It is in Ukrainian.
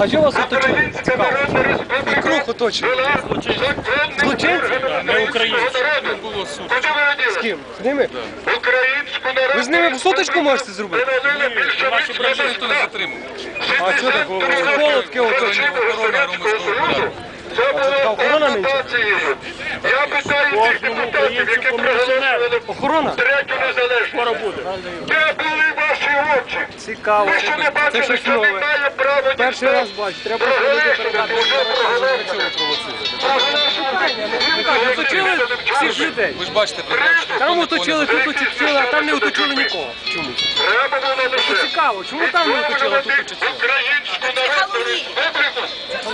А що вас оточили? І круг оточили. Злочинці? Не українці. Не було суду. З ким? З ними? Ви з ними сутичку можете зробити? Наші брати ніхто не затримав. А що такого? Холодки оточили. Охорона громадського порядку. А це така охорона нинче? Кожному українцю помилишеневе. Охорона? Скоро буде. Де були ваші очі? Цікаво. Ви що не Це бачите, щось що він нове. має право Перший раз бачу. Треба ходити передати. Оточили всіх людей. Ви ж бачите, Там оточили, тут оточили, а там не оточили нікого. Чому? Треба було лише Цікаво, чому там не оточили, а тут оточили? українську народну